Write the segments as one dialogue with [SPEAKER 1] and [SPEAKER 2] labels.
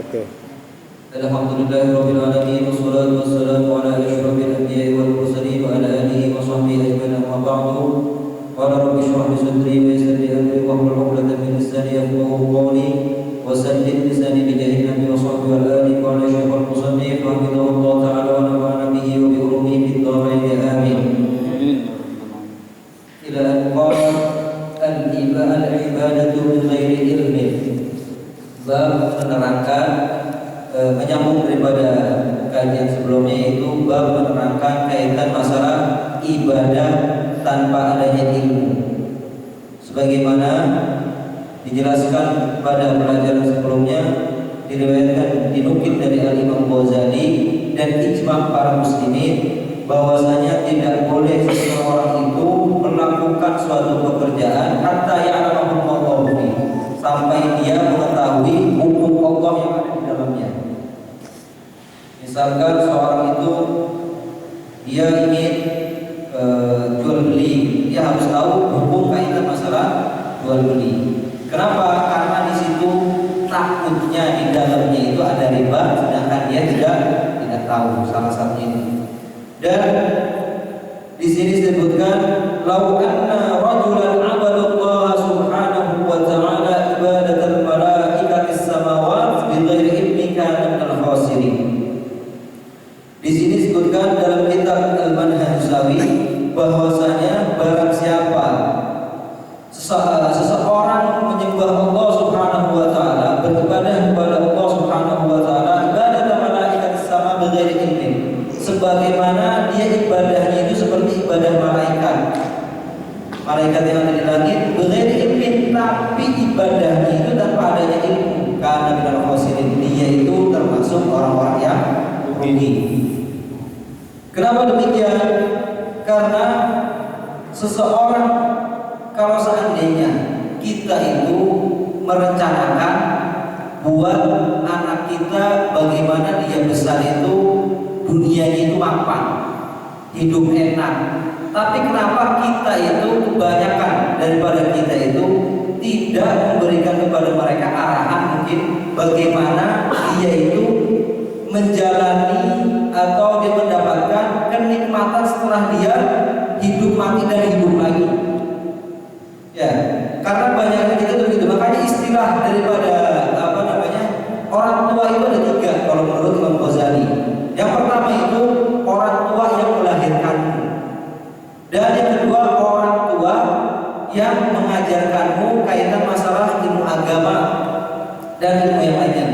[SPEAKER 1] wabarakatuh.
[SPEAKER 2] Alhamdulillahirabbil alamin wassalatu wassalamu ala asyrofil anbiya'i wal mursalin wa ala alihi wa sahbihi ajmain amma ba'du. Qala rabbi shrah li sadri wa yassir li amri wahlul 'uqdatam min lisani yafqahu qawli wa saddid lisani bi jahil nabi wa sahbihi wal alihi wa ala syekhul musannif rahimahullah ta'ala wa nafa'ana bihi wa bi ulumihi fid dharain amin. Ila an qala al-ibadatu bi ghairi ilmin. Bab menerangkan menyambung daripada kajian sebelumnya, yaitu bab menerangkan kaitan masalah ibadah tanpa adanya ilmu, sebagaimana dijelaskan pada pelajaran sebelumnya, diriwayatkan dinukil dari Al-Imam Ghazali dan ijma' para muslimin bahwasanya tidak boleh seseorang itu melakukan suatu pekerjaan hatta ya'lamu Allah, sampai dia mengetahui hukum Allah yang ada di dalamnya. Misalkan seorang itu dia ingin jual beli, dia harus tahu hukum kaitan masalah jual beli. Kenapa? Karena di situ takutnya di dalamnya itu ada riba, sedangkan dia tidak tahu, salah satunya ini. Dan di sini disebutkan lau anna rajulan abadallah subhanahu wa ta'ala ibadatal malaikatis samawat bi ghairi ilmi kana minal khasirin. Di sini disebutkan dalam kitab Al-Manhaj Sawi bahwasanya barang siapa seseorang menyembah Allah Subhanahu wa taala, beribadah kepada Allah Subhanahu wa taala, ibadah malaikat sama bighairi ilmi, sebagaimana dia ibadahnya itu seperti ibadah malaikat yang ada di langit, bighairi ilmi, tapi ibadahnya itu tanpa adanya ilmu, karena minal khasirin, dia itu termasuk orang-orang yang rugi. Kenapa demikian? Karena seseorang, kalau seandainya kita itu merencanakan buat anak kita bagaimana dia besar itu dunianya itu mapan, hidup enak, tapi kenapa kita itu kebanyakan daripada kita itu tidak memberikan kepada mereka arahan mungkin bagaimana dia itu menjalani atau dia mendapatkan kenikmatan setelah dia hidup mati dan hidup lagi. Ya, karena banyaknya kita tuh begitu. Makanya istilah daripada orang tua itu ada tiga kalau menurut Imam Ghazali. Yang pertama itu orang tua yang melahirkanmu, dan yang kedua orang tua yang mengajarkanmu kaitan masalah ilmu agama dan ilmu yang lainnya.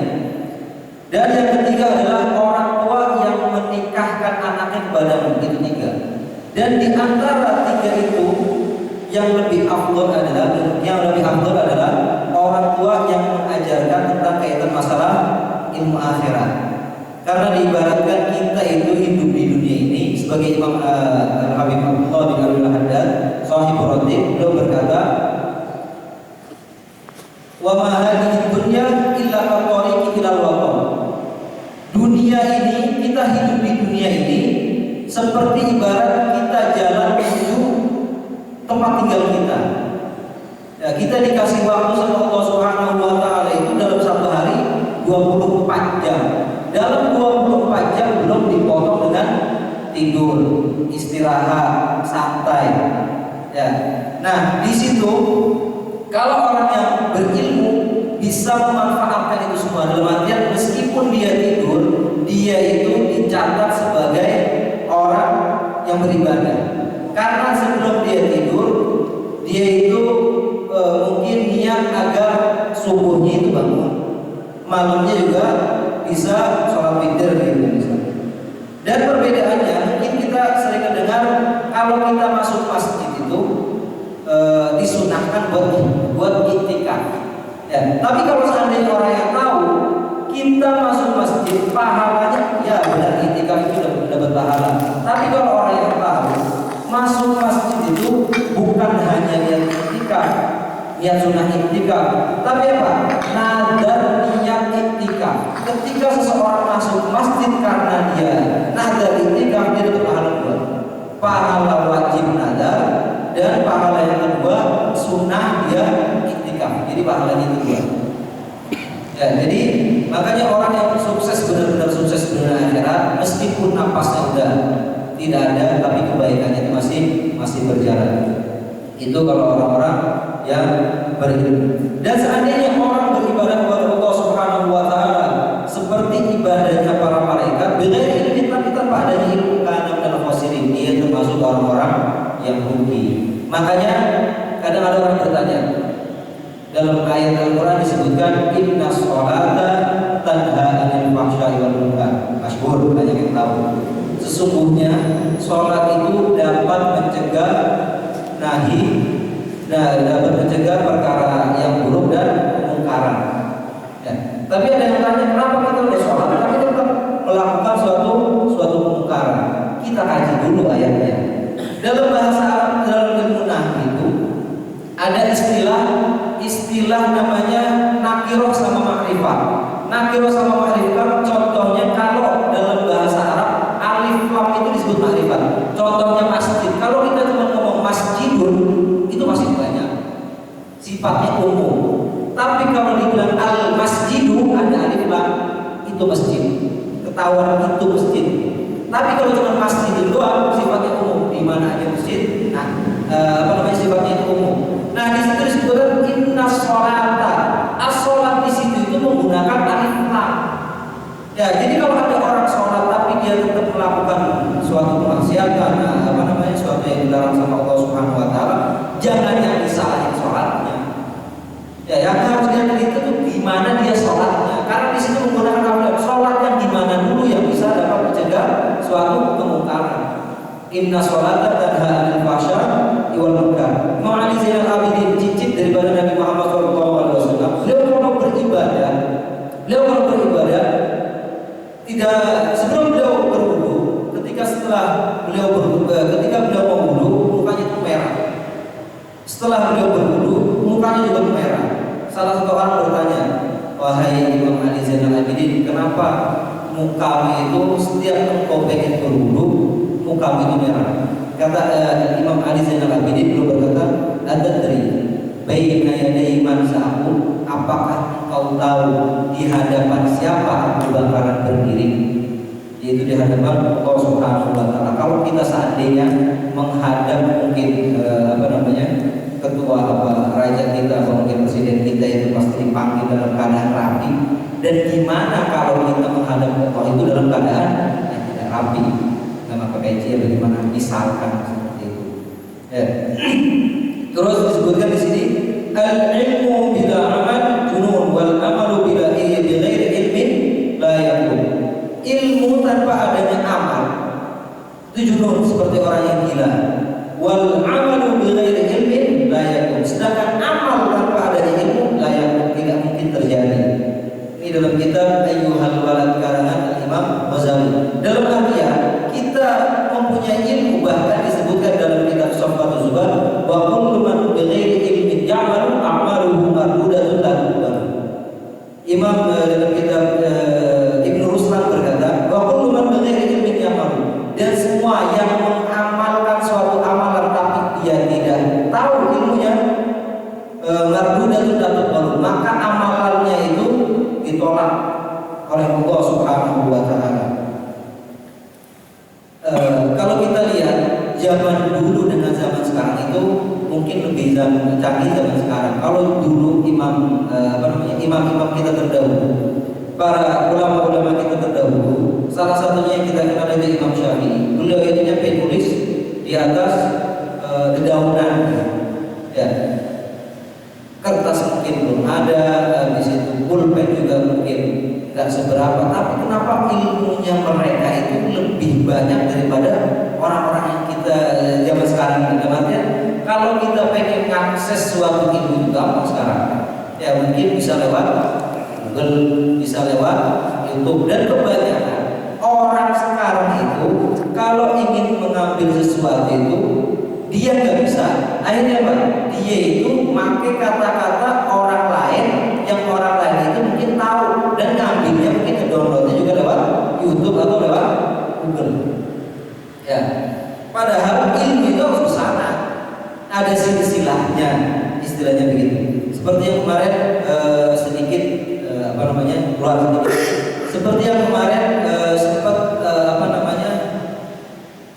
[SPEAKER 2] Dan yang ketiga adalah orang tua yang menikahkan anaknya kepadamu. Itu tiga. Dan di antara tiga itu yang lebih afdol adalah orang tua yang mengajarkan tentang kaitan masalah ilmu akhirat. Karena diibaratkan kita itu hidup di dunia ini sebagai Imam Al-Habib Abdullah bin Abdul Haddad Shahibur Ratib, beliau berkata, wa ma hadhihi dunya illa kaqariqi ilal waqt. Dunia ini, kita hidup di dunia ini seperti ibarat kita jalan menuju tempat tinggal kita. Ya, kita dikasih waktu sama Allah Subhanahu wa taala itu dalam satu hari 24 jam. Dalam 24 jam belum dipotong dengan tidur, istirahat, santai. Ya. Nah, di situ kalau orang yang berilmu bisa memanfaatkan itu semua, dalam artian meskipun dia tidur, dia itu dicatat sebagai orang yang beribadah. Karena sebelum dia tidur, dia itu mungkin niat agar subuhnya itu bangun, malamnya juga bisa sholat witir gitu. Dan perbedaannya mungkin kita sering mendengar kalau kita masuk masjid itu disunahkan buat iktikaf. Ya, tapi kalau seandainya orang yang tahu kita masuk masjid pahalanya, ya benar iktikaf itu dapat pahala. Tapi kalau orang yang tahu masuk masjid itu bukan hanya niat iktikaf, niat sunnah iktikaf, tapi apa? Nadar niat iktikaf. Ketika seseorang masuk masjid karena dia nadar iktikaf, dia dapat pahala dua. Pahala wajib nadar dan pahala yang kedua sunnah dia iktikaf. Jadi pahalanya itu dua. Ya, jadi makanya orang yang sukses benar-benar sukses dunia akhirat, meskipun napasnya udah tidak ada, tapi kebaikannya itu masih berjalan. Itu kalau orang-orang yang berilmu. Dan seandainya orang beribadah kepada Allah Subhanahu wa taala seperti ibadahnya para malaikat, bighairi ilmin, tapi tanpa adanya ilmu, kana minal khasirin, dia termasuk orang-orang yang rugi. Makanya kadang ada orang bertanya, dalam ayat Al-Quran disebutkan inna sholata tanha anil fahsya'i wal munkar. Masyhur, banyak yang tahu. Sesungguhnya sholat itu dapat mencegah dapat mencegah perkara yang buruk dan kemungkaran. Ya. Tapi ada yang tanya, kenapa kita udah sholat tapi tetap melakukan suatu kemungkaran? Kita kaji dulu ayatnya. Dalam bahasa Arab, dalam ilmu nahwu itu ada istilah namanya nakiroh sama makrifah. Nakiroh sama makrifah contohnya kalau dalam bahasa Arab alif lam itu disebut makrifah. Contohnya masjid. Kalau kita cuma ngomong masjidun itu masih banyak, sifatnya umum. Tapi kalau dibilang al masjidu ada alif lam, itu masjid. Ketahuan itu masjid. Tapi kalau cuma masjid doang sifatnya umum, di mana ada masjid. Nah, sifatnya itu umum. Nah, di situ disebutkan inna sholata. As-sholat di situ itu menggunakan alif lam. Ya, jadi kalau ada orang sholat tapi dia tetap melakukan suatu kemaksiatan, suatu yang dilarang sama Allah Subhanahu wa taala, jangan yang disalahin sholatnya. Ya, yang harus dia lihat itu gimana dia sholatnya. Karena di situ menggunakan alif sholat yang gimana dulu yang bisa dapat mencegah suatu kemungkaran. Inna sholata tanha anil fahsya'i wal munkar. Imam Ali Zainal Abidin, cicit daripada Nabi Muhammad SAW. Beliau kalau beribadah tidak sebelum beliau berwudu, ketika beliau mau wudu mukanya itu merah. Setelah beliau berwudu mukanya juga merah. Salah satu orang bertanya, wahai Imam Ali Zainal Abidin, kenapa mukamu itu setiap engkau pengen berwudu mukamu itu merah? Kata Imam Ali Zainal Abidin, beliau berkata, adadri baina yaday man sa'akum, apakah engkau tahu di hadapan siapa Abu Bakar berdiri? Yaitu di hadapan Allah Subhanahu wa taala. Kalau kita seandainya menghadap mungkin ketua raja kita atau mungkin presiden kita, itu pasti dipanggil dalam keadaan rapi. Dan gimana kalau kita menghadap Allah itu dalam keadaan yang tidak rapi, nama kecil bagaimana misalkan seperti itu. Ya. Terus disebutkan di sini al-ilmu bila amal junun wal amalu bila bighairi ilmin la yakun. Ilmu tanpa adanya amal itu junun, seperti orang yang gila. Wal amalu bighairi ilmin la yakun. Sedangkan amal tanpa adanya ilmu la yakun, tidak mungkin terjadi. Ini dalam kitab Ayyuhal Walad karangan Imam Ghazali. Dalam artian kita mempunyai ilmu, bahkan disebutkan dalam kitab Safwatul Zubar, wa kullu man bighairi ilmin ya'malu a'maluhu mardudatun la tuqbal. Imam dalam kitab Ibnu Ruslan berkata, wa kullu man bighairi ilmin ya'malu, dan semua yang mengamalkan suatu amalan tapi dia tidak tahu ilmunya, mardudatun la tuqbal, maka amalannya itu ditolak oleh Allah Subhanahu wa taala. Kalau kita lihat zaman dulu dengan zaman sekarang itu mungkin lebih canggih zaman sekarang. Kalau dulu imam-imam kita terdahulu, para ulama-ulama kita terdahulu, salah satunya yang kita kenal itu Imam Syafi'i. Beliau itu penulis di atas dedaunan, ya. Kertas mungkin belum ada, di situ pulpen juga mungkin nggak seberapa. Tapi kenapa ilmunya mereka itu lebih banyak daripada orang-orang yang kita zaman sekarang ini? Artinya kalau kita pengen mengakses suatu ilmu itu gampang sekarang. Ya mungkin bisa lewat Google, bisa lewat YouTube, dan kebanyakan orang sekarang itu kalau ingin mengambil sesuatu itu dia nggak bisa. Akhirnya apa? Dia itu pakai kata-kata orang lain yang orang lain itu mungkin tahu, dan ngambilnya mungkin ngedownloadnya juga lewat YouTube atau lewat Google. Ya. Padahal ilmu itu harus ke sana. Ada silsilahnya, istilahnya begitu. Seperti yang kemarin sedikit keluar sedikit. Seperti yang kemarin sempat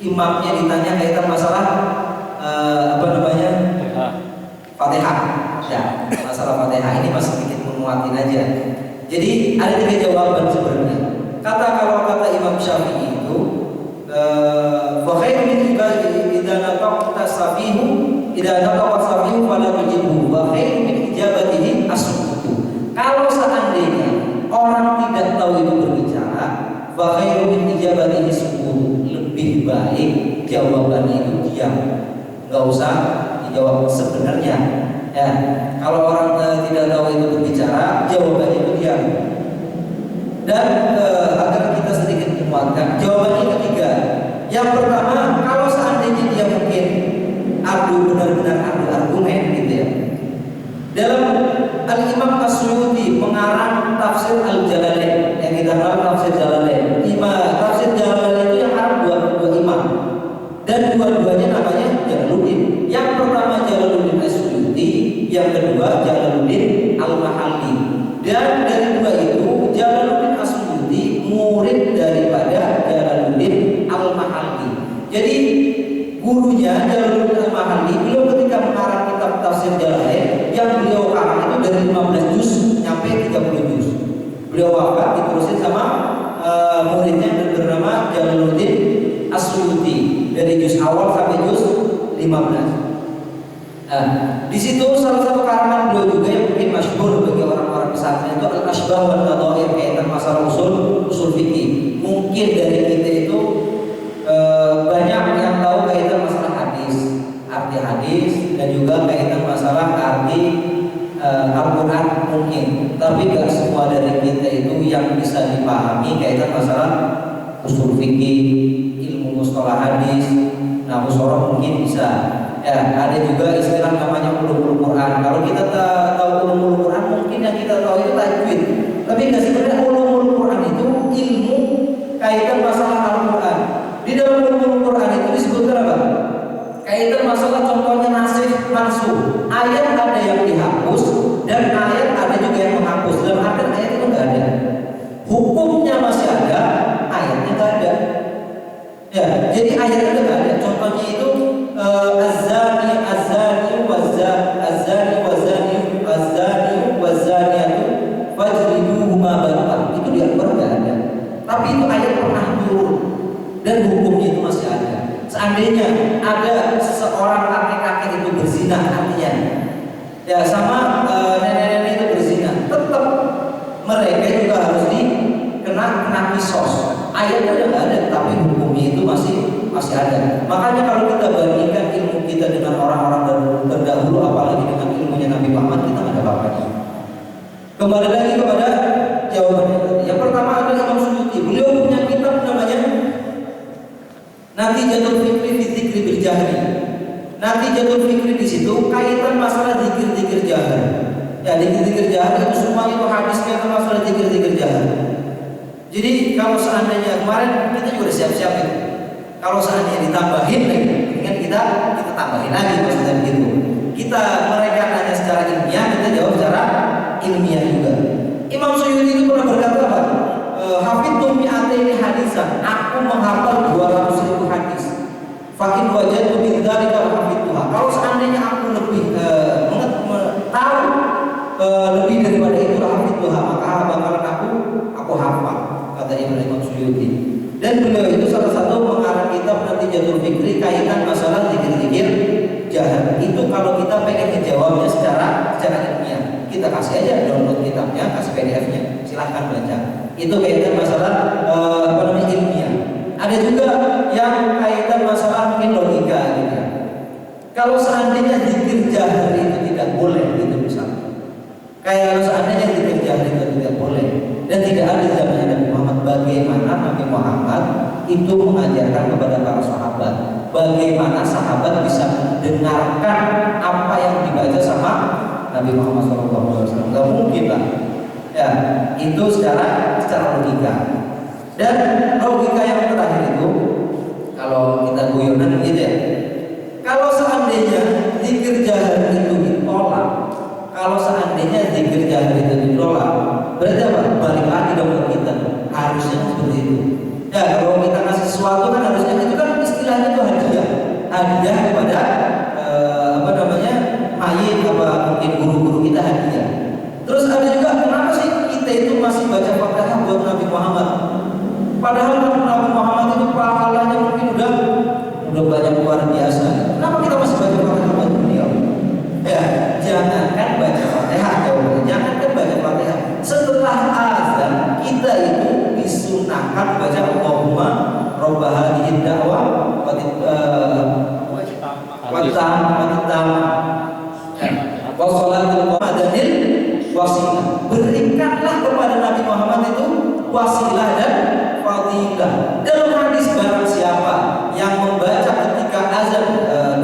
[SPEAKER 2] imamnya ditanya kaitan masalah Fatihah. Ya, masalah Fatihah ini masih sedikit menguatin aja. Jadi ada 3 jawaban sebenarnya. Kalau kata Imam Syafi'i itu wa khairu min ibadihi idza nataqa safihu fala tujibu wa khairu min ijabatihi as-sukutu. Kalau seandainya orang tidak tahu itu berbicara, wa khairu min ijabatihi as-sukutu, lebih baik jawabannya itu diam, nggak usah dijawab sebenarnya. Ya, kalau orang tidak tahu itu berbicara, jawabannya itu diam. Dan agar kita sedikit menguatkan, jawaban yang ketiga. Yang pertama, kalau seandainya dia mungkin benar-benar adu argumen gitu ya. Dalam Al-Imam As-Suyuti mengarang tafsir Al-Jalalain, yang kita kenal tafsir Jalalain. Tafsir Jalalain itu yang arang dua imam, dan dua-duanya namanya Jalaluddin. Yang pertama Jalaluddin As-Suyuti, yang kedua Jalaluddin Al-Mahalli. Dan dari dua itu Jalaluddin As-Suyuti murid daripada Jalaluddin Al-Mahalli. Jadi gurunya Jalaluddin Al-Mahalli, beliau ketika mengarang kitab tafsir Jalalain, yang beliau karang itu dari 15 juz sampai 30 juz. Beliau wafat diterusin sama muridnya yang bernama Jalaluddin As-Suyuti dari juz awal sampai juz 15. Di situ salah satu karangan beliau juga yang mungkin masyhur bagi orang-orang pesantren itu al-asbah wa nadhair, kaitan masalah usul fikih. Mungkin dari kita itu banyak yang tahu kaitan masalah hadis, arti hadis, dan juga kaitan masalah arti Al-Quran mungkin. Tapi gak semua dari kita itu yang bisa dipahami kaitan masalah usul fikih, ilmu mustalah hadis. Nah, musyarah mungkin bisa. Ya, ada juga istilah namanya ulumul Quran. Kalau kita tahu ulumul Quran, mungkin yang kita tahu itu tajwid. Tapi nggak sebenarnya ulumul Quran itu ilmu kaitan masalah Al-Quran. Di dalam ulumul Quran itu disebutkan apa? Kaitan masalah contohnya nasih mansukh. Ayat ada yang dihapus dan ayat ada juga yang menghapus. Dalam arti ayat itu nggak ada. Hukumnya masih ada, ayatnya nggak ada. Ya, jadi ayatnya nggak ada. Contohnya itu az-zani waz-zaniyatu fajliduhuma battah. Itu di Al-Quran nggak ada. Tapi itu ayat pernah turun dan hukumnya itu masih ada. Seandainya ada seseorang laki-laki itu berzina, artinya ya sama nenek-nenek itu berzina, tetap mereka juga harus kena kisos. Ayatnya udah nggak ada, tapi hukumnya itu masih ada. Makanya kalau kita bandingkan ilmu kita dengan orang-orang terdahulu, apalagi dengan ilmunya Nabi Muhammad, kita nggak ada apa-apanya. Kembali lagi kepada jawabannya. Yang pertama adalah Imam Suyuti. Beliau punya kitab namanya Natijatul Fikri fi Dzikri bil Jahri. Natijatul Fikri di situ kaitan masalah zikir-zikir jahar. Ya, zikir-zikir jahar itu semuanya itu hadisnya itu masalah zikir-zikir jahar. Jadi kalau seandainya kemarin kita juga siap-siap itu. Kalau seandainya ditambahin lagi, dengan kita tambahin lagi maksudnya begitu. Mereka nanya secara ilmiah, kita jawab secara ilmiah juga. Imam Suyuti itu pernah berkata apa? Hafidtu mi'ataini hadisan. Aku menghafal 200.000 hadis. Fakin wajadtu min dzalika hafidtuha. Kalau seandainya aku lebih tahu lebih daripada itu hafidtuha, maka bakalan aku hafal, kata Imam Suyuti. Dan beliau itu salah satu mengarang kitab Natijatul Fikri kaitan masalah zikir-zikir jahar. Itu kalau kita pengen menjawabnya secara ilmiah, kita kasih aja download kitabnya, kasih PDF-nya, silahkan baca. Itu kaitan masalah ilmiah. Ada juga yang kaitan masalah mungkin logika gitu. Kalau seandainya zikir jahar itu tidak boleh, gitu misalnya. Kayak seandainya zikir jahar itu tidak boleh dan tidak ada di zamannya Nabi Muhammad, bagaimana Nabi Muhammad itu mengajarkan kepada para sahabat? Bagaimana sahabat bisa mendengarkan apa yang dibaca sama Nabi Muhammad SAW? Gak mungkin lah. Ya, itu secara logika. Dan logika yang terakhir itu, kalau kita guyonan gitu ya, kalau seandainya zikir jahar itu ditolak, Berarti apa? Balik lagi dong ke kita. Harusnya seperti itu. Ya, kalau kita ngasih sesuatu kan harusnya itu kan istilahnya itu hadiah. Hadiah kepada mayit apa mungkin guru-guru kita hadiah. Terus ada juga kenapa sih kita itu masih baca Fatihah buat Nabi Muhammad? Padahal Nabi Muhammad itu pahalanya mungkin udah banyak luar biasa. Kenapa kita masih baca Fatihah buat beliau? Ya, jangankan baca Fatihah, jangankan baca Fatihah. Setelah azan kita itu disunahkan baca Allahumma Rabb hadhihi da'wah wa wasilah. Berikanlah kepada Nabi Muhammad itu wasilah dan fadilah. Dalam hadis barang siapa yang membaca ketika azan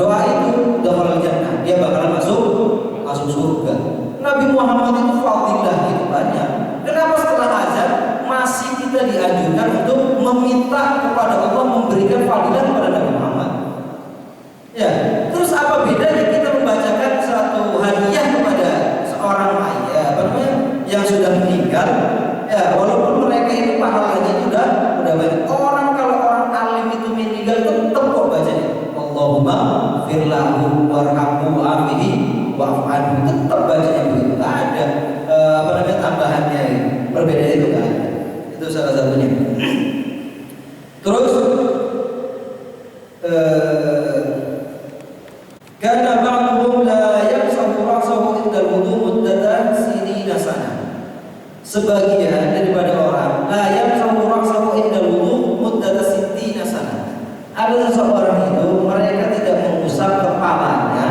[SPEAKER 2] doa itu dakhalal jannah, dia bakalan masuk surga. Nabi Muhammad itu fadilah itu banyak. Kenapa setelah azan masih kita dianjurkan untuk meminta kepada Allah memberikan fadilah kepada Nabi Muhammad? Ya, terus apa bedanya kita membacakan suatu hadiah kepada seorang yang sudah meninggal? Ya, walaupun mereka itu pahalanya itu udah banyak. Kalau orang alim itu meninggal tetap kok bacanya Allahumma firlahu warhamhu afihi wa'fu anhu, tetap bacanya begitu. Nggak ada tambahannya itu. Perbedaan itu nggak ada. Itu salah satunya. Terus karena ba'dhum la yamsahu ra'sahu inda al-wudu muddatan sinina sana. Sebagian daripada orang la yamsahu ra'sahu inda al-wudu muddatan sinina sana. Ada seseorang itu mereka tidak mengusap kepalanya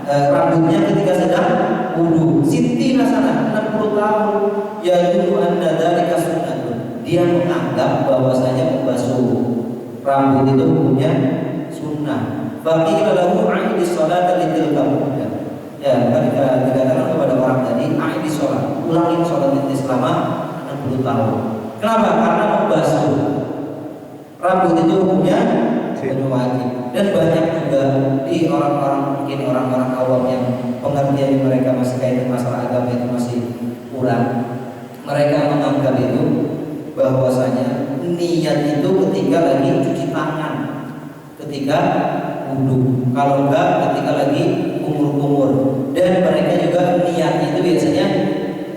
[SPEAKER 2] rambutnya ketika sedang wudu. Sintina sana 60 tahun. Ya dulu anda dari sunnatun. Dia menganggap bahwasanya membasuh rambut itu punya sunnah. Faqila lahu a'idis sholata litilka muddah. Ya, maka dikatakan kepada orang tadi, a'idis sholat, ulangi sholat itu selama 60 tahun. Kenapa? Karena membasuh rambut itu hukumnya wajib. Dan banyak juga di mungkin orang-orang awam yang pengertian mereka masih kaitan masalah agama itu masih kurang. Mereka menganggap itu bahwasanya niat itu ketika lagi cuci tangan, ketika wudu, kalau enggak ketika lagi kumur-kumur. Dan mereka juga niatnya itu biasanya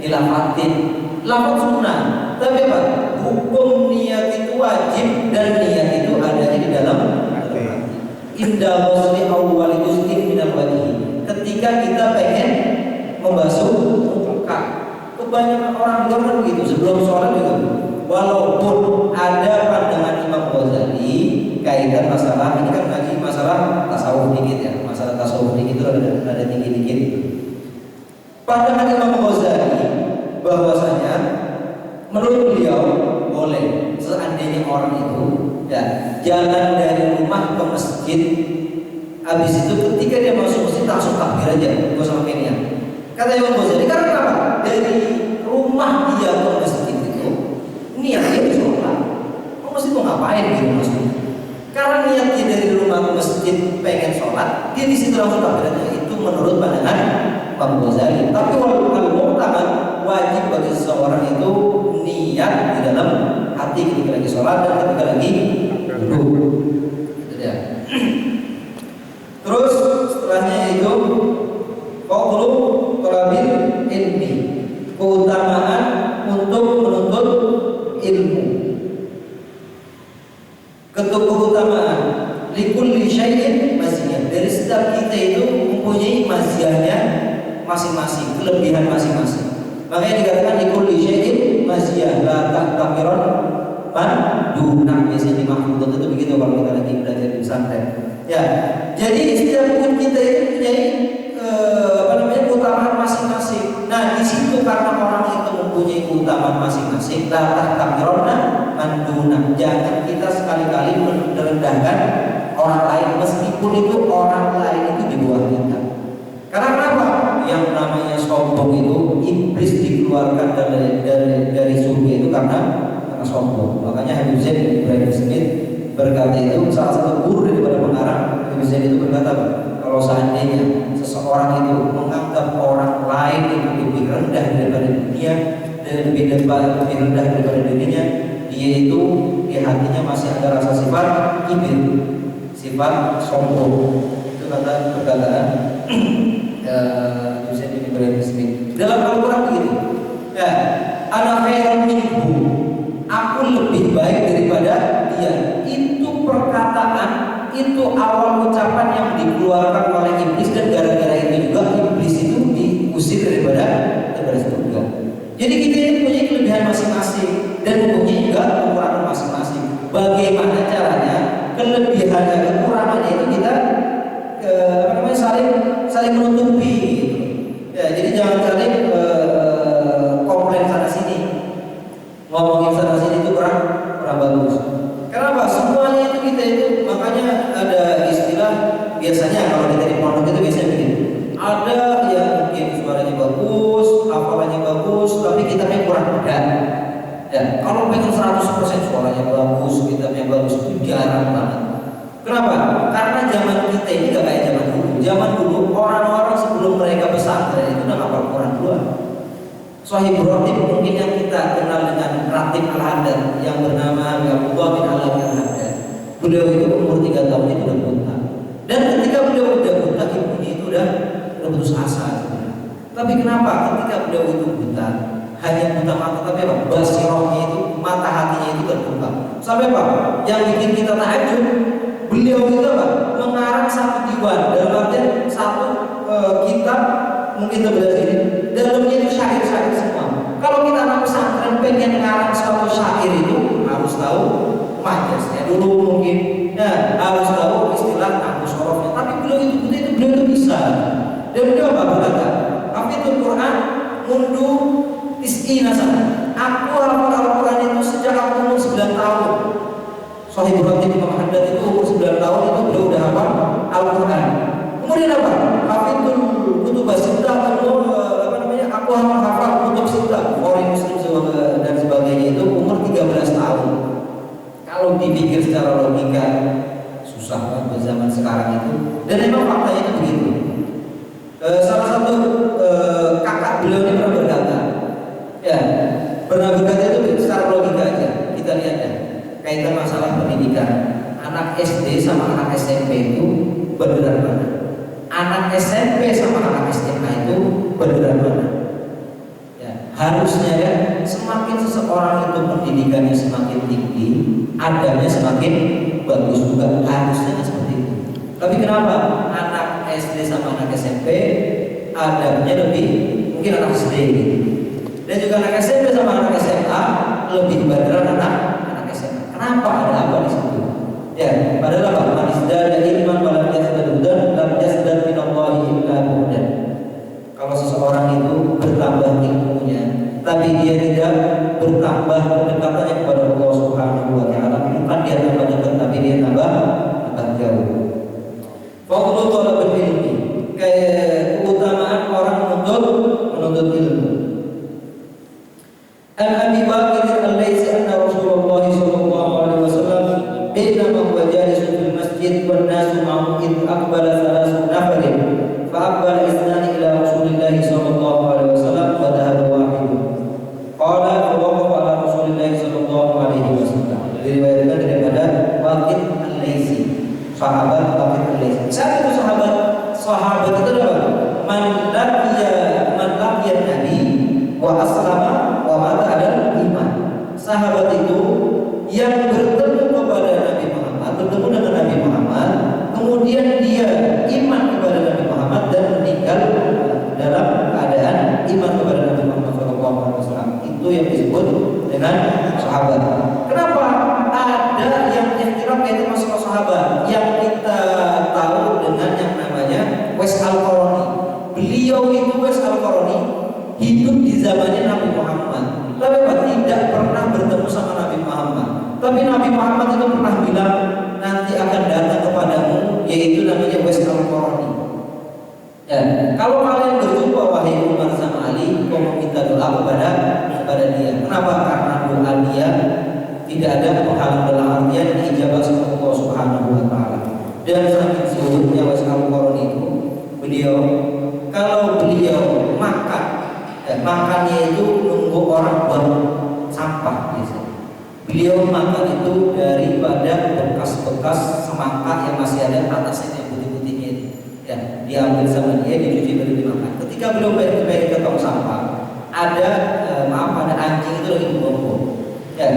[SPEAKER 2] dilafatin, lafaz sunnah. Tapi apa? Hukum niat itu wajib dan niat itu adanya di dalam hati. Indah wasli awwal juz'in minal wajhi. Ketika kita pengen membasuh muka, kebanyakan orang kan begitu sebelum sholat juga. Walaupun ada pandangan Imam Ghazali kaitan masalah ini kan ngaji masalah tasawuf dikit ya, masalah tasawuf dikit itu ada tinggi-tinggi. Pandangan Imam Ghazali bahwasanya menurut beliau boleh seandainya orang itu ya jalan dari rumah ke masjid, habis itu ketika dia masuk masjid langsung takbir aja, gak usah pakai niat. Kata Imam Ghazali karena apa? Dari rumah dia ke masjid itu niatnya di sholat. Mau masjid mau ngapain gitu maksudnya? Karena niatnya dari rumah ke masjid pengen sholat, dia di situ langsung takbir aja. Itu menurut pandangan Imam Ghazali. Tapi walaupun kalau wajib bagi seseorang itu niat di dalam hati ketika lagi sholat dan ketika lagi duduk. Itu dia. Terus setelahnya itu fadlu talabil ilmi, keutamaan untuk menuntut ilmu. Keutamaan likulli syai'in maziyah. Dari setiap kita itu mempunyai maziyahnya masing-masing, kelebihan masing-masing. Makanya dikatakan likulli syai'in maziyah, la tahtaqiran man dunah. Biasanya di mahfudz itu begitu kalau kita lagi belajar di pesantren. Ya, jadi setiap pun kita itu mempunyai keutamaan masing-masing. Nah, di situ karena orang itu mempunyai keutamaan masing-masing, la tahtaqiran man dunah. Jangan kita sekali-kali merendahkan orang lain meskipun itu orang lain itu di bawah kita. Karena kenapa? Yang namanya sombong itu iblis dikeluarkan dari surga itu karena sombong. Makanya Habib Zain Ibrahim Smith berkata itu salah satu guru daripada pengarang Habib Zain itu berkata, kalau seandainya seseorang itu menganggap orang lain itu lebih rendah daripada dunia lebih rendah daripada dirinya, dia itu di hatinya masih ada rasa sifat kibir, sifat sombong. Itu perkataan Husain bin Ibrahim Smith dalam Al-Quran begitu. Ya, ana khairun minhu, aku lebih baik daripada dia. Itu perkataan, itu awal ucapan yang dikeluarkan oleh iblis, dan gara-gara itu juga iblis itu diusir daripada surga. Jadi kita ini punya kelebihan masing-masing dan mempunyai juga kekurangan masing-masing. Bagaimana caranya kelebihan dan kekurangannya itu kita saling menutupi gitu. Ya, jadi jangan saling komplain sana sini, ngomongin sana sini itu kurang bagus. Kenapa? Semuanya itu kita itu, makanya ada istilah biasanya kalau kita di pondok itu biasanya begini. Ada yang mungkin suaranya bagus, hafalannya bagus, tapi kitabnya kurang benar. Ya, kalau pengen 100% suaranya bagus, kitabnya bagus, itu jarang banget. Kenapa? Karena zaman kita ini gak kayak zaman dulu. Zaman dulu orang-orang sebelum mereka pesantren itu udah hafal Quran duluan. Sahih Ratib mungkin yang kita kenal dengan Ratib Al-Haddad yang bernama Abdullah bin Alawi Al-Haddad. Beliau itu umur 3 tahun itu udah buta. Dan ketika beliau udah buta, ibunya itu udah putus asa. Tapi kenapa ketika beliau itu buta, hanya buta mata, tapi apa? Basirohnya itu, mata hatinya itu terbuka. Sampai apa? Yang bikin kita takjub, beliau itu apa? Mengarang satu diwan, dalam artian satu kitab, mungkin sebelah sini, dalamnya itu syair-syair semua. Kalau kita anak pesantren pengen ngarang suatu syair itu harus tahu majasnya dulu mungkin, ya harus tahu istilah nahwu sorofnya. Tapi beliau itu bisa. Dan beliau apa berkata? Hafidul Quran mundu tis'ina sana. Aku hafal Al-Quran itu sejak aku umur 9 tahun. Sahih Ratib Imam Haddad itu umur 9 tahun itu beliau udah hafal Al-Quran. Kemudian apa? Hafidul kutub sittah, aku hafal kutub sittah, Bukhari, Muslim dan sebagainya itu umur 13 tahun. Kalau dipikir secara logika susah banget zaman sekarang itu. Dan memang faktanya itu begitu. Salah satu kakak beliau ini pernah berkata, ya pernah berkata itu secara logika aja kita lihat ya, kaitan masalah pendidikan. Anak SD sama anak SMP itu beneran mana? Anak SMP sama anak SMA itu beneran mana? Ya, harusnya ya semakin seseorang itu pendidikannya semakin tinggi, adabnya semakin bagus juga, harusnya seperti itu. Tapi kenapa anak SD sama anak SMP adabnya lebih, mungkin anak SD dan juga anak SMP sama anak SMA lebih beneran anak SMA? Kenapa? Ada apa di situ? Ya, padahal apa? Manisda ilman walam yazdad hudan lam yazdad minallahi illa hudan. Kalau seseorang itu bertambah ilmunya, tapi dia tidak bertambah kedekatannya kepada Allah Subhanahu wa taala, bukan dia tambah dekat, tapi dia tambah jauh. Fadlu talabul ilmi, kayak keutamaan orang menuntut ilmu. An Abi Bakr al-Laitsi anna Rasulullah sallallahu alaihi wasallam bainama huwa jalisun fil masjid wan nasu ma'ahu id aqbala thalathun nafarin fa aqbala ithnani ila Rasulillah sallallahu alaihi wasallam wa dhahaba wahidun qala fa waqafa ala Rasulillah sallallahu alaihi wasallam. Diriwayatkan daripada Bakr al-Laitsi, sahabat Bakr al-Laitsi. Siapa itu sahabat? Sahabat itu adalah man laqiya Nabi wa aslama wa mata ala iman. Sahabat itu yang bertemu kepada Nabi Muhammad, bertemu dengan Nabi Muhammad, kemudian dia iman kepada Nabi Muhammad dan meninggal dalam keadaan iman kepada Nabi Muhammad SAW. Itu yang disebut dengan sahabat. Kenapa? Ada yang ikhtilaf yaitu masalah sahabat yang kita tahu dengan yang namanya Wais Al-Qarani. Beliau itu Wais Al-Qarani hidup di zamannya Nabi Muhammad, tapi tidak pernah bertemu sama Nabi Muhammad. Tapi Nabi Muhammad itu pernah bilang nanti akan datang kepadamu, yaitu namanya Wais Al-Qarani. Ya, kalau kalian berjumpa wahai Umar sama Ali, kau meminta doa kepada dia. Kenapa? Karena doa dia tidak ada penghalang dalam artian diijabah sama Allah Subhanahu wa taala. Dan saking zuhudnya Wais Al-Qarani itu, beliau kalau beliau makan, makannya itu nunggu orang buang sampah biasanya. Beliau makan itu daripada bekas-bekas semangka yang masih ada atasnya yang putih-putihnya itu. Ya, diambil sama dia, dicuci baru dimakan. Ketika beliau pergi ke tong sampah, ada ada anjing itu lagi buang-buang. Ya,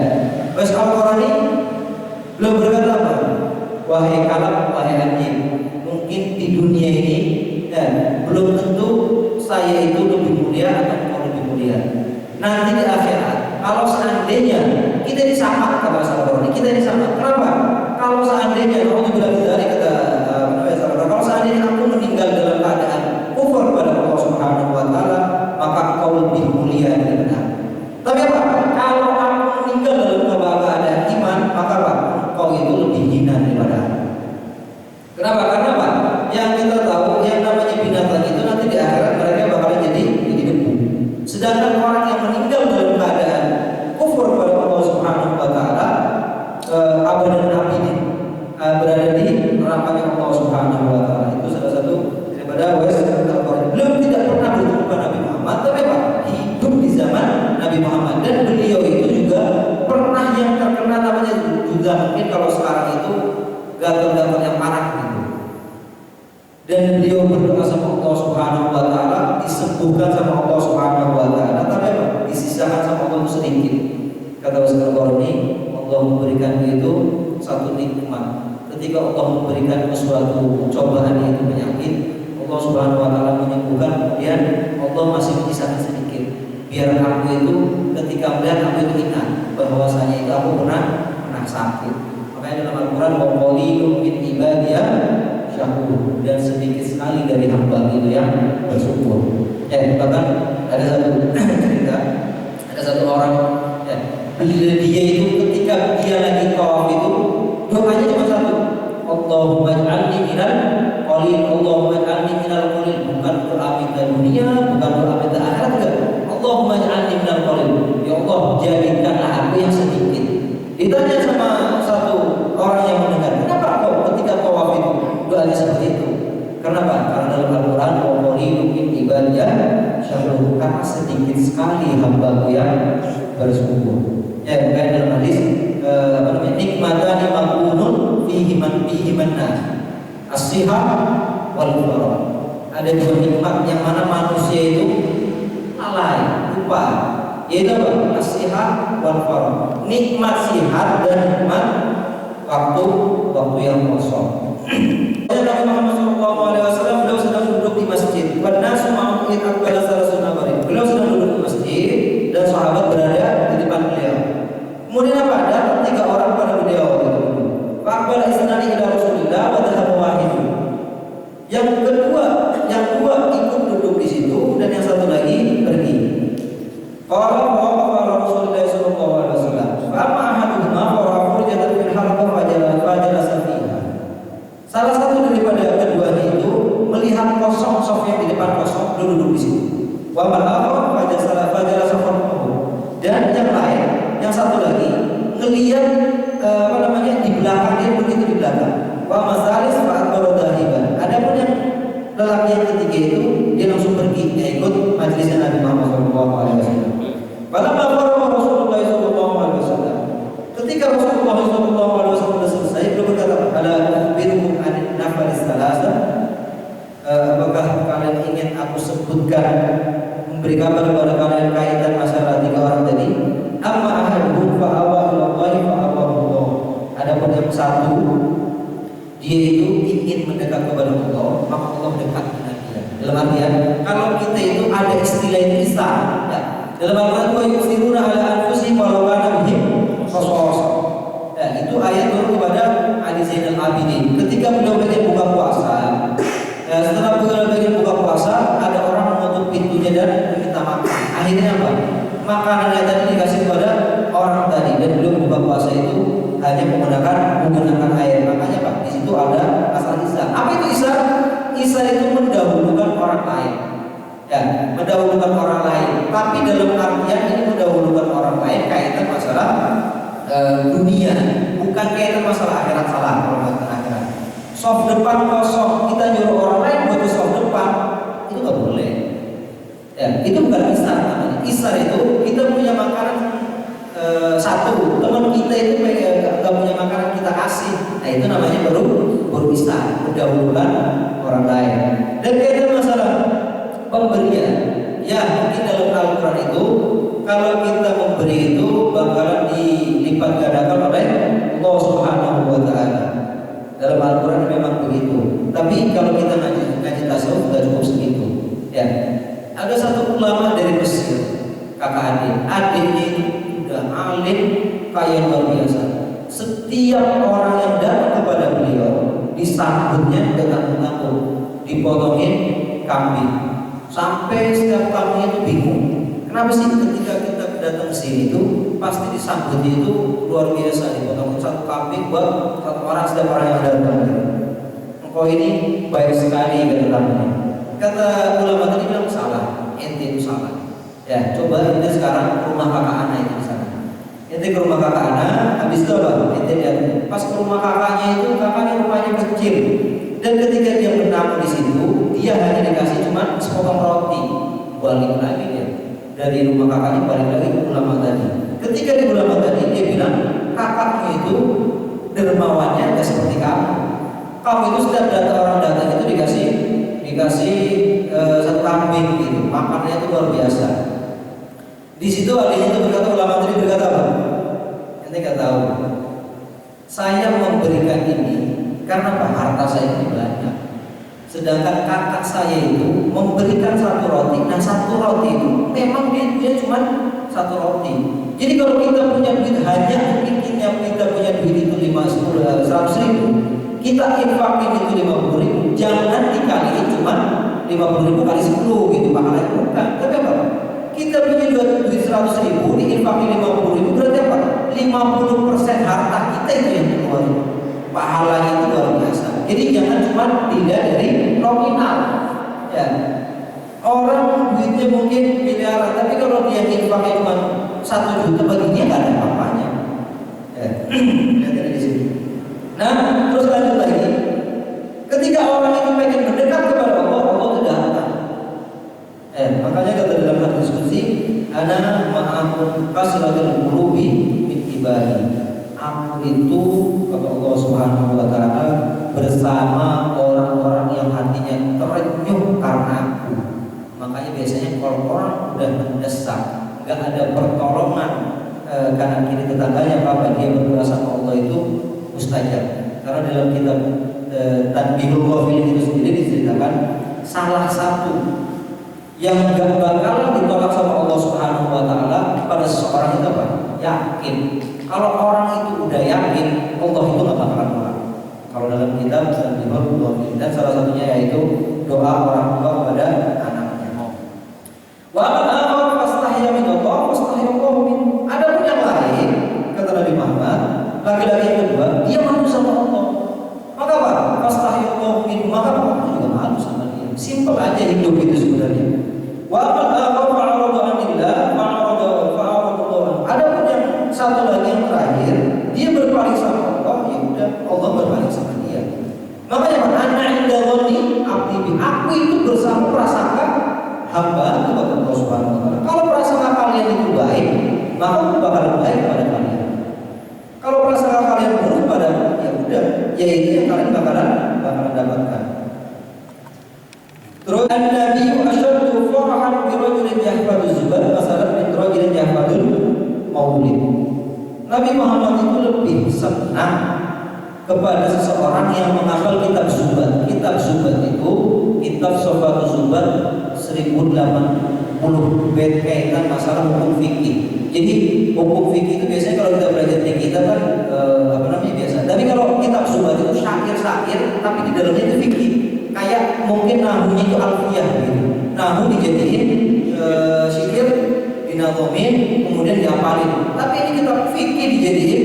[SPEAKER 2] terus Al-Quran ini beliau berkata apa? Wahai kalab, wahai anjing, mungkin di dunia ini ya, belum tentu saya itu lebih mulia atau kau lebih mulia. Nanti di akhirat, kalau seandainya kita disama, kata Al-Quran ini, kita disama. Kenapa? Kalau seandainya kalau dibilang dari kata kalau seandainya aku meninggal dalam keadaan kufur kepada Allah Subhanahu Wa Taala, maka kau lebih mulia dari benar. Tapi apa? Kalau aku meninggal dalam keadaan iman, maka apa? Kau itu lebih hina daripada aku. Kenapa? Karena apa? Yang kita tahu, yang namanya binatang itu nanti di akhirat mereka bakal jadi debu. Sedangkan orang yang meninggal dalam keadaan kufur kepada Allah Subhanahu Wa Taala, abadan abidin, berada di nerakanya Allah Subhanahu Wa Taala. Itu salah satu daripada Al-Quran. Belum tidak pernah bertemu Nabi Muhammad, tapi apa? Hidup di zaman Nabi Muhammad, dan beliau itu juga pernah yang terkena namanya juga mungkin kalau sekarang itu gatal-gatal yang parah gitu. Dan beliau berdoa sama Allah Subhanahu Wa Taala, disembuhkan sama Allah Subhanahu Wa Taala, tapi apa? Disisakan sama Allah sedikit. Kata Al-Quran ini, Allah memberikan itu satu nikmat. Ketika Allah memberikan suatu cobaan yaitu penyakit, Allah Subhanahu Wa Taala menyembuhkan, kemudian Allah masih menyisakan sedikit. Biar aku itu ketika melihat aku itu ingat bahwasanya itu aku pernah sakit. Makanya dalam Al-Quran waqalilun min ibadiyah syakur, dan sedikit sekali dari hamba itu yang bersyukur. Ya, bahkan ada satu cerita, ada satu orang ya, dia itu ketika dia lagi tawaf itu doanya cuma satu, Allahumma ij'alni minal qalil, Allahumma ij'alni minal qalil. Bukan doa minta dunia, bukan doa minta akhirat, enggak. Allahumma ij'alni minal qalil, ya Allah jadikanlah aku yang sedikit. Ditanya sama satu orang yang mendengar, kenapa kau ketika tawaf itu doanya seperti itu? Kenapa? Karena dalam Al-Quran waqalilun min ibadiyah syakur, karena sedikit sekali hamba yang bersyukur. Ya, bukan dalam hadis nikmatani maqunun fihi man nas as-sihah wal farah. Ada dua nikmat yang mana manusia itu lalai, lupa, yaitu apa? As-sihah wal farah. Nikmat sihat dan nikmat waktu yang kosong. Nabi Muhammad SAW beliau sedang duduk di masjid. Nasu ma'amid akbala salasuna barik. Beliau sedang duduk di masjid dan sahabat berada di depan beliau. Kemudian apa? Datang 3 orang pada beliau. Fa'akbala isnani ila Rasulillah wa dhahaba wahid. Yang dua ikut duduk di situ dan yang satu lagi pergi. Qala wa Rasulullah sallallahu alaihi wasallam. Fa'ama ahaduhuma fa furjatan fil halqah fajalasa fiha. Salah satu daripada keduanya itu melihat kosong, sof yang di depan kosong, duduk di situ. Wa al-akhar fajalasa fawqahu. Dan yang lain, yang satu lagi ngelihat di belakang dia, begitu di belakang. Wa masalis fa'atbaru dahiban. Adapun yang lelaki yang ketiga itu dia langsung pergi, dia ikut majelis Nabi Muhammad SAW. Pada malam Rasulullah SAW, ketika Rasulullah SAW sudah selesai, beliau berkata, "Ala ukhbirukum an nafaris salasa?" Apakah kalian ingin aku sebutkan, memberi kabar kepada kalian kaitan masalah 3 orang tadi? Amma ahaduhum fa awa ila Allah fa awahu Allah. Adapun yang satu, dia itu ingin mendekat kepada Allah, maka Allah mendekat dengan dia. Dalam artian, kalau kita itu ada istilah itu islam, ya. Dalam Al-Quran wa yusiruna ala anfusihim walau kana bihim khasasa. Ya, itu ayat turun kepada Ali Zainal Abidin. Ketika beliau bagian buka puasa, ya, setelah beliau bagian buka puasa, ada orang menutup pintunya dan meminta makan. Akhirnya apa? Makanan yang tadi dikasih kepada orang tadi, dan beliau buka puasa itu hanya menggunakan air. Makanya Pak, di situ ada asal Isa. Apa itu Isa? Isa itu mendahulukan orang lain. Ya, mendahulukan orang lain. Tapi dalam artian ini mendahulukan orang lain kaitan masalah dunia, bukan kaitan masalah akhirat. Salah kalau akhirat. Soft depan kosong, kita nyuruh orang lain buat soft depan, itu nggak boleh. Ya, itu bukan istar namanya. Istar itu kita punya makanan satu, teman kita itu nggak punya makanan kita kasih. Nah itu namanya baru istar, mendahulukan orang lain. Dan kaitan masalah pemberian, ya mungkin dalam Al-Quran itu kalau kita memberi itu bakalan dilipat gandakan oleh Allah Subhanahu wa Ta'ala. Dalam Al-Quran memang begitu. Tapi kalau kita ngaji tasawuf sudah cukup segitu. Ya, ada satu ulama dari Mesir, kakak adik. Adiknya itu udah alim kayak luar biasa. Setiap orang yang datang kepada beliau disambutnya dengan mengaku, dipotongin kambing. Sampai setiap tamunya itu bingung. Kenapa sih ketika kita datang ke sini itu pasti disambutnya itu luar biasa, dipotongin satu kambing buat satu orang, setiap orang yang datang. Engkau ini baik sekali kata tamunya. Kata ulama tadi bilang salah, ente itu salah. Ya, coba ente sekarang ke rumah kakak Ana itu di sana. Ente ke rumah kakak Ana, habis itu apa? Ente lihat. Pas ke rumah kakaknya itu, kakaknya rumahnya kecil. Dan ketika dia menamu di situ, dia hanya dikasih cuma sepotong roti. Balik lagi dia dari rumah kakaknya, balik lagi ke ulama tadi. Ketika di ulama tadi dia bilang, kakakmu itu dermawannya nggak seperti kamu. Kamu itu setiap orang datang itu dikasih satu kambing gitu, makannya itu luar biasa. Di situ adanya itu berkata, ulama tadi berkata apa? Ente nggak tahu. Saya memberikan ini karena apa? Harta saya ini banyak. Sedangkan kakak saya itu memberikan satu roti. Nah satu roti itu memang dia cuma satu roti. Jadi kalau kita punya duit hanya mungkin kita punya duit itu 100 ribu, kita infakin itu 50 ribu, jangan dikaliin cuma 50 ribu kali 10 gitu pahalanya bukan. Tapi apa? Kita punya duit 100 ribu, diinfakin 50 ribu, berarti apa? 50% harta kita itu yang keluar. Pahalanya itu luar biasa. Jadi jangan cuma tidak dari nominal. Ya. Orang duitnya mungkin miliaran, tapi kalau dia infaknya cuma 1 juta, bagi dia nggak ada apa-apanya. Ya. Lihat dari di sini. Nah, terus lanjut lagi. Ketika orang itu pengen mendekat kepada Allah, Allah itu datang. Makanya kata dalam hadis qudsi, ana ma'akum kasratul qulubi min ibadi. Aku itu kata Allah Subhanahu wa Ta'ala bersama orang-orang yang hatinya terenyuh karena aku. Makanya biasanya kalau orang udah mendesak, nggak ada pertolongan kanan kiri tetangganya, apa dia berdoa sama Allah itu mustajab. Karena dalam kitab Tadbirul Ghafilin itu sendiri diceritakan salah satu yang gak bakalan ditolak sama Allah Subhanahu wa Ta'ala pada seseorang itu apa? Yakin. Kalau orang itu udah yakin, Allah itu gak bakalan nolak. Kalau dalam kitab Tadbirul Ghafilin, dan salah satunya yaitu doa orang tua kepada anaknya. Wa aman fastahya min Allah fastahya Allah min. Adapun yang lain kata Nabi Muhammad, laki-laki yang kedua dia malu sama Allah. Maka apa? Fastahya Allah min, maka Allah juga malu sama dia. Simpel aja hidup itu sebenarnya. Wa aman fa'aradu anillah fa'aradu. Adapun yang satu lagi yang terakhir, dia berpaling sama Allah, ya udah Allah berpaling sama dia. Makanya ana inda dhanni abdi bi, aku itu bersama prasangka hamba kepada Allah Subhanahu wa Ta'ala. Kalau prasangka kalian itu baik, maka aku bakal baik kepada kalian. Kalau prasangka kalian buruk pada, ya udah, yaitu yang kalian bakalan dapatkan. Terus Nabi asyaddu farahan bi rajulin yahfadhu zubat masalan min rajulin yahfadul maulid. Nabi Muhammad itu lebih senang kepada seseorang yang menghafal kitab Zubat. Kitab Zubat itu kitab Sofatul Zubat 1080 bait kaitan masalah hukum fikih. Jadi hukum fikih itu biasanya kalau kita belajar di kitab kan biasa. Tapi kalau kitab Zubat itu syakir-syakir, tapi di dalamnya itu fikih. Kayak mungkin nahunya itu alfiyah gitu. Nahu dijadiin syikir, dinazomin, kemudian dihafalin. Tapi ini kitab fikih dijadiin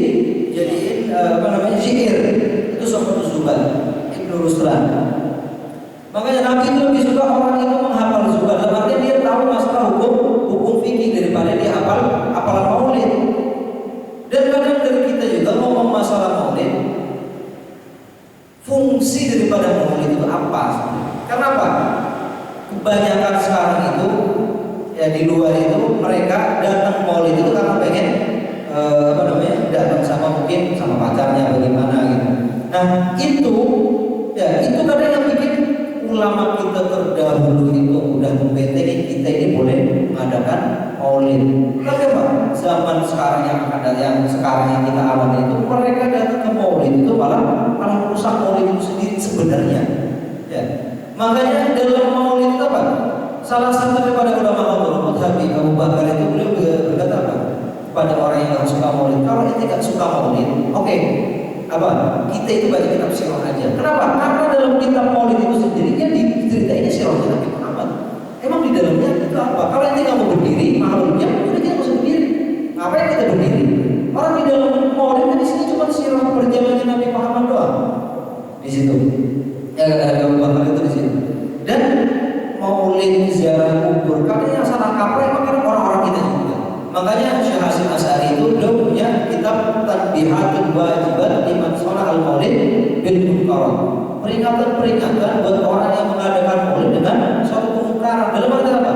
[SPEAKER 2] syair. Itu Sofatul Zubat Ibnu Ruslan. Makanya Nabi itu lebih suka orang itu menghafal Zubat. Artinya dia tahu masalah hukum fikih daripada dia hafal hafalan maulid. Dan kadang dari kita juga ngomong masalah maulid, fungsi daripada maulid itu apa? Kenapa? Kebanyakan sekarang itu ya di luar itu mereka datang maulid itu karena pengen datang sama mungkin sama pacarnya bagaimana gitu. Nah itu kadang yang bikin ulama kita terdahulu itu udah membentengi kita ini boleh mengadakan maulid. Tapi apa? Zaman sekarang yang akan datang, yang sekarang yang kita alami itu mereka datang ke maulid itu malah merusak maulid itu sendiri sebenarnya. Ya. Makanya dalam maulid itu apa? Salah satu daripada ulama Habib Abu Bakar itu beliau berkata apa? Pada orang yang nggak suka maulid, kalau dia tidak suka maulid, oke, apa? Kita itu baca kitab sirah aja. Kenapa? Karena dalam kitab maulid itu sendiri dia diceritainnya sirahnya Nabi Muhammad. Emang di dalamnya itu apa? Kalau dia nggak mau berdiri, maulidnya udah kita nggak usah berdiri. Ngapain kita berdiri? Orang di dalam maulid di sini cuma sirah perjalanannya Nabi Muhammad doang. Di situ. Ya kata Abu Bakar itu di situ. Dan maulid ziarah kubur, kadang yang salah kaprah emang orang-orang kita juga. Makanya Syekh Hasyim Asy'ari itu beliau punya kitab Tanbihatul Wajibat Liman Shalah Al-Maulid bil Munkar. Peringatan-peringatan buat orang yang mengadakan maulid dengan suatu kemungkaran. Dalam arti apa?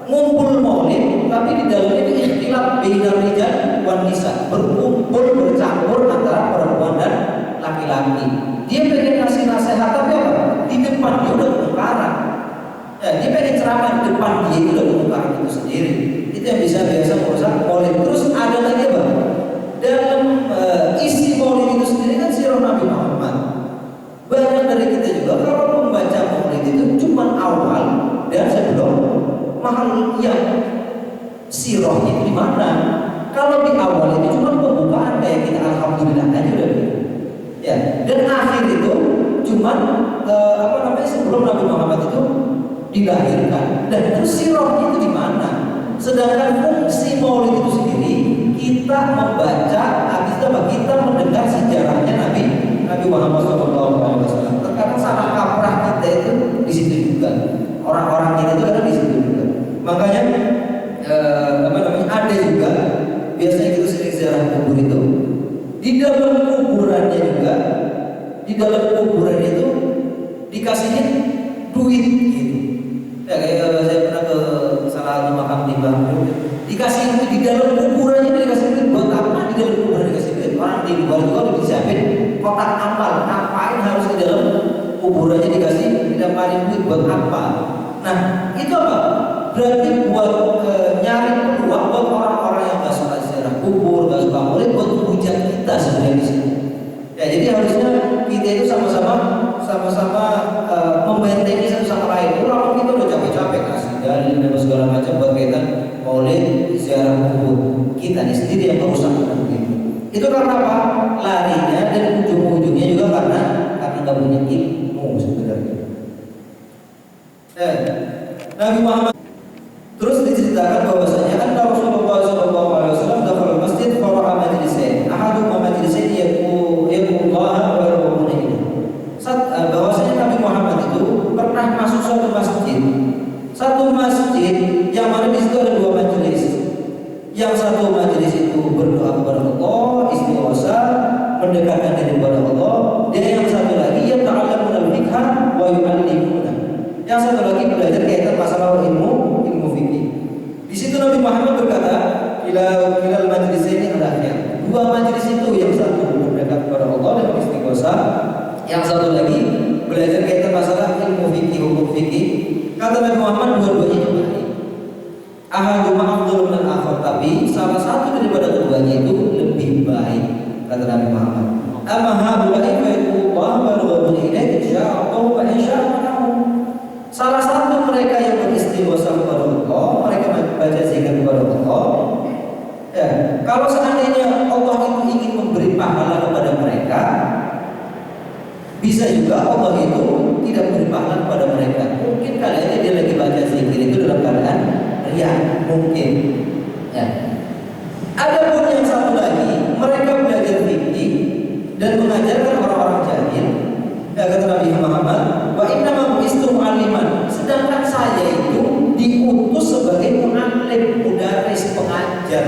[SPEAKER 2] Ngumpul maulid tapi di dalamnya itu ikhtilaf bainar rijal wan nisa, berkumpul bercampur antara perempuan dan laki-laki. Dia pengen ngasih nasihat tapi apa? Di depan dia udah kemungkaran. Ya, dia pengen ceramah di depan dia itu udah kemungkaran itu sendiri. Itu yang biasa merusak maulid. Terus ada lagi apa? Dalam isi maulid itu sendiri kan sirah Nabi Muhammad. Banyak dari kita juga kalau membaca maulid itu cuma awal dan sebelum mahal yang sirahnya itu di mana? Kalau di awal itu cuma pembukaan kayak kita alhamdulillah aja udah. Ya, dan akhir itu cuma sebelum Nabi Muhammad itu dilahirkan. Dan itu sirahnya itu di mana? Sedangkan fungsi maulid itu sendiri kita membaca, kita mendengar sejarahnya Nabi Muhammad SAW. Terkadang salah kaprah kita itu di situ juga. Orang-orang kita itu kadang di situ juga. Makanya ada juga biasanya kita sering ziarah kubur itu. Di dalam kuburannya juga, di dalam kuburannya itu dikasihin duit gitu. Ya kayak saya pernah ke salah satu makam di Bandung, dikasih duit di dalam kuburannya, dikasih duit buat apa? Di dalam kuburan dikasih duit. Orang di luar juga udah disiapin kotak amal. Ngapain harus di dalam kuburannya dikasih duit buat apa? Nah itu apa? Berarti buat nyari peluang buat orang-orang yang gak suka ziarah kubur, gak suka maulid, buat menghujat kita sebenarnya di sini. Ya jadi harusnya kita itu sama-sama membentengi satu sama lain. Ulama kita udah capek-capek kasih dalil dan segala macam buat kaitan maulid, ziarah kubur. Kita ini sendiri yang merusak begitu. Itu karena apa? Larinya dan ujung-ujungnya juga karena nggak punya ilmu sebenarnya. Nabi Muhammad terus diceritakan bahwasanya kan Rasulullah SAW dalam masjid para majlisain, ahadu majlisain yaqulullah wa yarhamuna. Bahwasanya Nabi Muhammad itu pernah masuk suatu masjid. Satu masjid yang mana di situ ada dua majelis. Yang satu majelis itu berdoa kepada Allah, istighosa, mendekatkan diri kepada Allah. Dan yang satu lagi yang ta'allamuna al-fiqh wa yu'allimuna. Yang satu lagi belajar kaitan masalah ilmu fikih. Di situ Nabi Muhammad berkata, ilal majlis ini adalah dua majelis itu, yang satu mendekat kepada Allah dan istighosa, yang satu lagi belajar kaitan masalah ilmu fikih, hukum fikih. Kata Nabi Muhammad, dua-duanya itu baik. Ahaduma afdhalu min al-akhar, tapi salah satu daripada keduanya itu lebih baik, kata Nabi Muhammad. Amma haula'i fa yaqulullah wa raduna ilaika insya'allah wa insya'allah. Salah satu mereka yang beristighosa kepada Allah, mereka baca zikir kepada Allah. Ya, kalau seandainya Allah itu ingin memberi pahala kepada mereka, bisa juga Allah itu tidak beri pahala kepada mereka. Mungkin kali dia lagi baca zikir itu dalam keadaan riya, mungkin. Ya. Ada pun yang satu lagi, mereka belajar fikih dan mengajarkan orang-orang jahil. Ya, kata Nabi Muhammad, wa inna ma bu'istu mu'alliman. Sedangkan saya itu diutus sebagai mu'allim, mudaris, pengajar.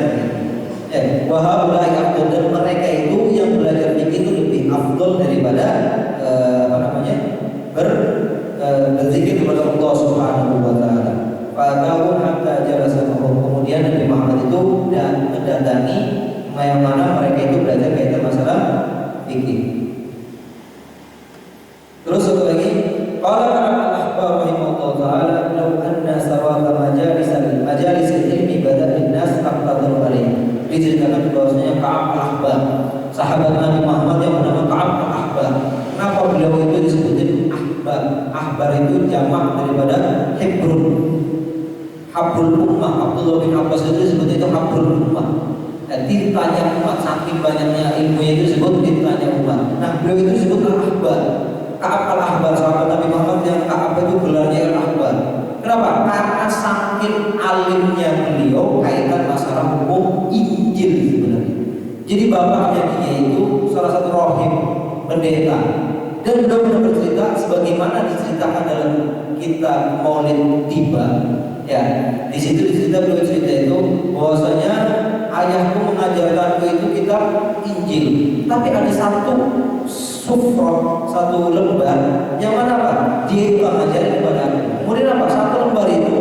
[SPEAKER 2] Ya, wa haula'i afdal, dan mereka itu yang belajar fikih itu lebih afdal daripada berzikir kepada Allah Subhanahu wa taala. Fa hatta jala bagaimana mereka itu belajar kaitan masalah fikih. Terus satu lagi, qala al-ahbar rahimahullah taala, law anna sawaba majalis ilmi bada'in nas aqtadul alaih. Diceritakan bahwasanya Ka'ab al-Ahbar, sahabat Nabi Muhammad yang bernama Ka'ab al-Ahbar. Kenapa beliau itu disebutin ahbar? Ahbar itu jamak daripada hibrun, habrul ummah. Abdullah bin Abbas itu disebut itu habrul ummah. Dan tintanya umat, saking banyaknya ilmunya itu disebut tintanya umat. Nah, beliau itu disebut al-ahbar. Ka'ab al-Ahbar, sahabat Nabi Muhammad yang Ka'ab itu gelarnya al-ahbar. Kenapa? Karena saking alimnya beliau kaitan masalah hukum Injil sebenarnya. Jadi bapaknya dia itu salah satu rohib, pendeta. Dan beliau pernah bercerita sebagaimana diceritakan dalam kitab Maulid Tiba. Ya, di situ dicerita beliau cerita itu bahwasanya ayahku mengajarkanku itu kitab Injil. Tapi ada satu sufroh, satu lembar yang mana apa? Dia itu mengajarin kepada aku. Kemudian apa? Satu lembar itu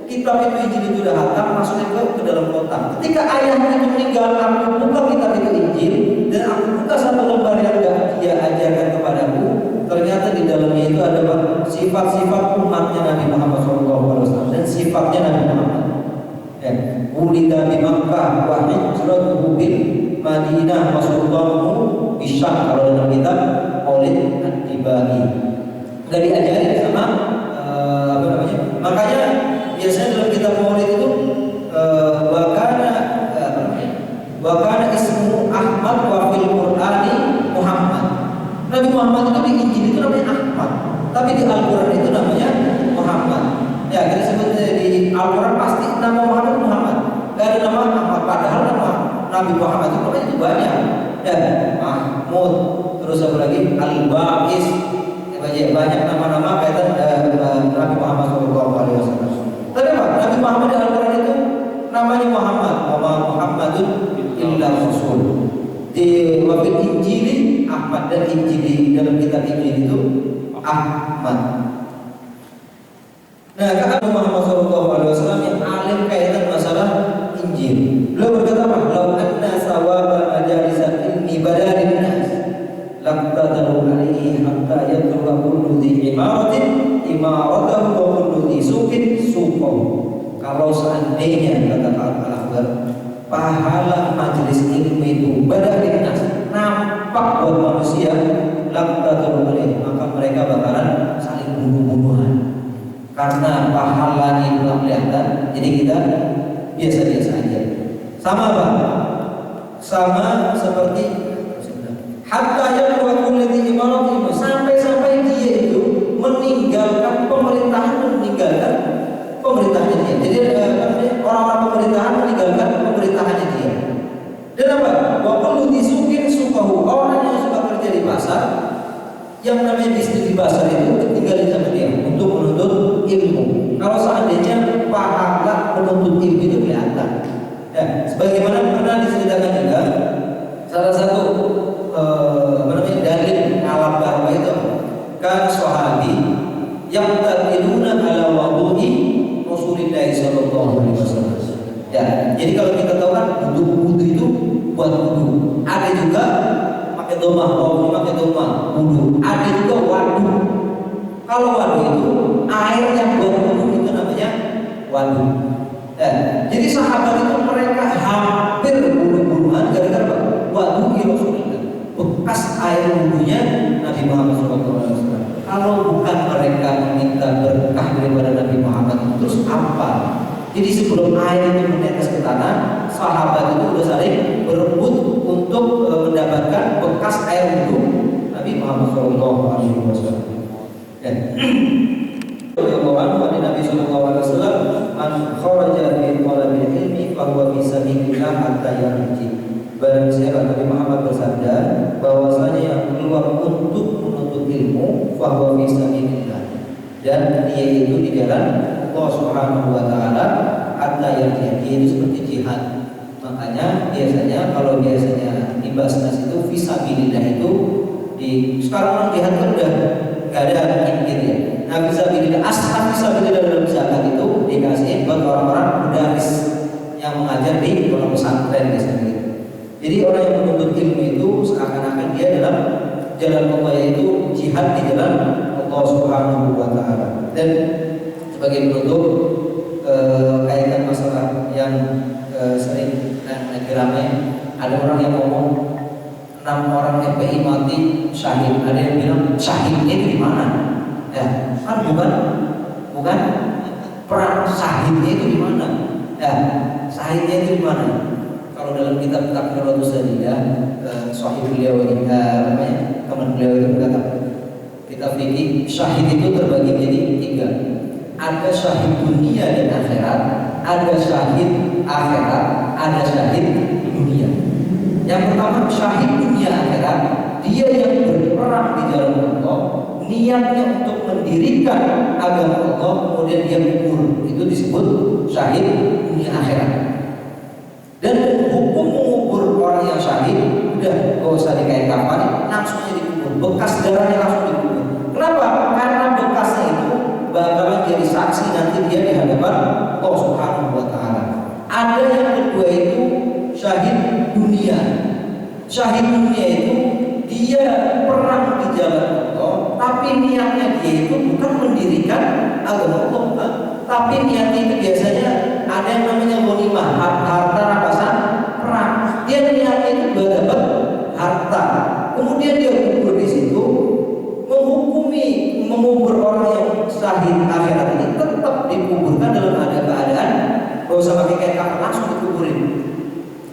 [SPEAKER 2] kitab itu Injil itu udah hatam, masukin ke dalam kotak. Ketika ayahku itu meninggal, aku buka kitab itu Injil dan aku buka satu lembar yang dia ajarkan kepadaku. Ternyata di dalamnya itu ada sifat-sifat umatnya Nabi Muhammad SAW dan sifatnya Nabi Muhammad. Ya, ulida di Makkah wa hijratuhu bil Madinah Rasulullah Bisyam, kalau dalam kitab Maulid At-Tibai. Enggak diajarin sama apa namanya? Makanya biasanya dalam kitab Maulid itu wakana ismu Ahmad wa fil Qur'ani Muhammad. Nabi Muhammad itu di Injil itu namanya Ahmad, tapi di Al-Qur'an itu namanya Muhammad. Ya, kita sebut di Al-Qur'an pasti nama Muhammad. Gak ada nama Ahmad, padahal nama Nabi Muhammad itu banyak. Ya, Mahmud, terus apa lagi? Al-Baqis. Banyak nama-nama kaitan Nabi Muhammad SAW. Tapi apa? Nabi Muhammad di Al-Qur'an itu namanya Muhammad. Wa Muhammadun illa rasul. Di wafil Injili Ahmad, dan Injili dalam kitab Injil itu Ahmad. Nah, kata Muhammad SAW yang alim kaitan masalah Injil. Beliau berkata apa? Lau anna sawaba majalisan ilmi badalin nas laqtadaru alaihi hatta yatruka kullu dhi imaratahu wa kullu dhi suqin suqahu. Kalau seandainya, kata al-Ahbar, pahala majelis ilmu itu badalin nas nampak buat manusia, laqtadaru alaihi, maka mereka bakalan saling bunuh-bunuhan. Karena pahalanya itu kelihatan, jadi kita biasa-biasa aja. Sama apa? Sama seperti hatta yaqulu alladhi imarati, sampai dia itu meninggalkan pemerintahan, pemerintahnya dia. Jadi orang-orang pemerintahan meninggalkan pemerintahannya dia. Dan apa? Wa kullu disukin sukahu, orang yang suka kerja di pasar, yang namanya bisnis di pasar itu tinggalin sama dia untuk menuntut ilmu. Kalau seandainya pahala menuntut ilmu itu kelihatan. Ya, sebagaimana pernah diceritakan juga salah satu dalil alam bahwa itu kan sahabi yang tadiluna ala wudu'i Rasulullah sallallahu alaihi wasallam. Ya, jadi kalau kita tahu kan wudu itu buat wudu. Ada juga pakai domah, pakai domah wudu. Ada juga waduk. Kalau waduk itu air yang buat wudu itu namanya waduk. Ya, jadi sahabat itu mereka hampir bunuh-bunuhan gara-gara apa? Waduk Rasulullah, bekas air wudunya Nabi Muhammad SAW. Kalau bukan mereka meminta berkah daripada Nabi Muhammad, terus apa? Jadi sebelum air itu menetes ke tanah, sahabat itu sudah saling berebut untuk mendapatkan bekas air wudu Nabi Muhammad SAW. Dan Nabi SAW, man kharaja fi talabil ilmi fa huwa fi sabilillah hatta yarji. Barang siapa, Nabi Muhammad bersabda bahwasanya yang keluar untuk menuntut ilmu fa huwa fi sabilillah, dan dia itu di jalan Allah Subhanahu wa taala hatta yarji. Dia itu seperti jihad. Makanya biasanya di Basnas itu fi sabilillah itu di sekarang jihad kan udah enggak ada gitu ya. Nah, fisabilillah, ashab fisabilillah dalam zakat itu dikasih buat orang-orang mudaris yang mengajar di pondok pesantren misalnya gitu. Jadi orang yang menuntut ilmu itu seakan-akan dia dalam jalan Allah, yaitu jihad di jalan Allah Subhanahu wa taala. Dan sebagai penutup, kaitan masalah yang sering dan lagi ramai, ada orang yang ngomong 6 orang FPI mati syahid. Ada yang bilang syahidnya itu di mana? Ya, kan bukan perang, syahidnya itu di mana? Ya, syahidnya itu di mana? Kalau dalam kitab Takmiratus Sadidah, sahih beliau ini teman beliau itu berkata, kitab fikih syahid itu terbagi menjadi 3. Ada syahid dunia dan akhirat, ada syahid akhirat, ada syahid dunia. Yang pertama syahid dunia akhirat, dia yang berperang di jalan Allah, niatnya untuk mendirikan agama Allah, kemudian dia gugur, itu disebut syahid dunia akhirat. Dan hukum mengubur orang yang syahid udah gak usah dikait kafan, langsung aja dikubur, bekas darahnya langsung dikubur. Kenapa? Karena bekasnya itu bakalan jadi saksi nanti dia di hadapan Allah Subhanahu wa taala. Ada yang kedua itu syahid dunia. Syahid dunia itu dia perang di jalan Allah, tapi niatnya dia itu bukan mendirikan agama Allah, tapi niatnya itu biasanya ada yang namanya ghanimah, harta rampasan perang. Dia niatnya itu buat dapat harta, kemudian dia kubur di situ, mengubur orang yang syahid akhirat ini tetap dikuburkan dalam keadaan gak usah pakai kain kafan, langsung dikuburin.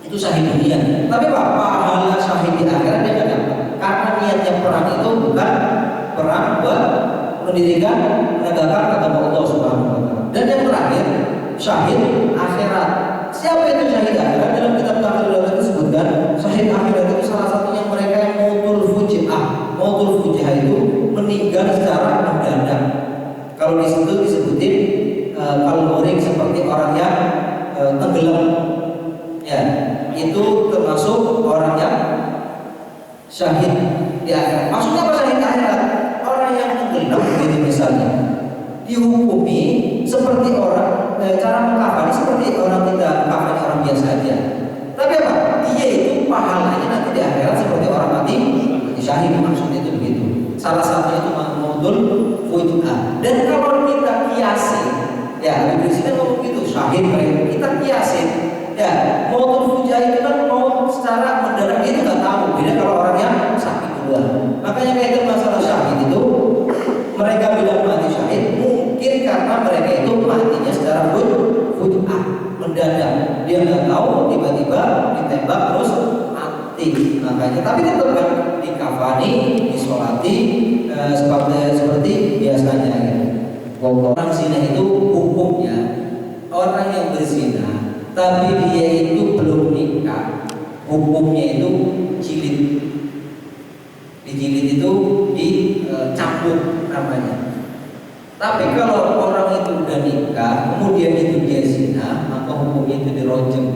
[SPEAKER 2] Itu syahid dunia. Tapi pahala syahid di akhirat dia tidak dapat, karena niatnya perang itu bukan perang buat mendirikan menegakkan agama Allah Subhanahu wa taala. Dan yang terakhir syahid akhirat. Siapa itu syahid akhirat? Dalam kitab Takmiratus disebutkan syahid akhirat itu salah satunya mereka yang mautul fuji'ah. Mautul fuji'ah itu meninggal secara mendadak. Kalau di situ disebutin kalmoring seperti orang yang tenggelam. Ya, itu termasuk orang yang syahid di akhirat. Maksudnya apa syahid akhirat? Orang yang tenggelam gitu misalnya, dihukumi seperti orang, cara mengkafani seperti orang kita mengkafani orang biasa aja. Tapi apa? Dia itu pahalanya nanti di akhirat seperti orang mati syahid, maksudnya itu begitu. Salah satunya itu maudul fuji'ah. Dan kalau kita kiasi, ya di sini ngomong gitu, syahid kita kiasi. Ya, maudul fuji'ah itu kan mau secara mendadak itu nggak tahu. Beda kalau orang yang sakit duluan. Makanya kaitan masalah syahid itu, mereka bilang mati syahid mungkin karena mereka itu matinya secara fuji'ah, mendadak. Dia nggak tahu, tiba-tiba ditembak terus mati. Makanya, tapi tetap kan dikafani, disolati seperti biasanya. Gitu. Orang zina itu hukumnya orang yang berzina, tapi dia itu belum nikah, hukumnya itu jilid. Dijilid itu dicambuk namanya. Tapi kalau orang itu udah nikah, kemudian itu dia zina, maka hukumnya itu dirojam.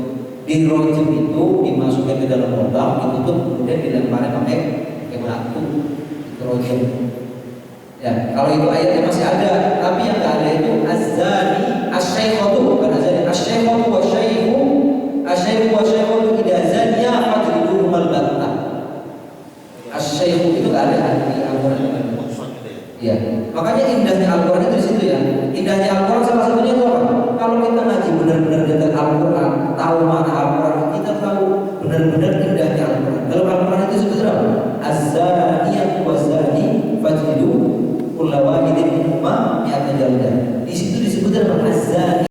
[SPEAKER 2] Dirojam itu dimasukkan ke dalam lubang, ditutup, kemudian dilempar pakai batu, dirojam. Ya, kalau itu ayatnya masih ada, tapi yang nggak ada itu az-zani, asy-syaikhatu, bukan az-zani, asy-syaikhatu wasy-syaikhu, asy-syaikhu wasy-syaikhatu idza zaniya fajriduhumal battah. Asy-syaikhu itu nggak ada di Al-Qur'an. Iya, makanya indahnya Al-Qur'an itu di situ ya. Indahnya Al-Qur'an salah satunya itu apa? Kalau kita ngaji benar-benar detail Al-Qur'an, tahu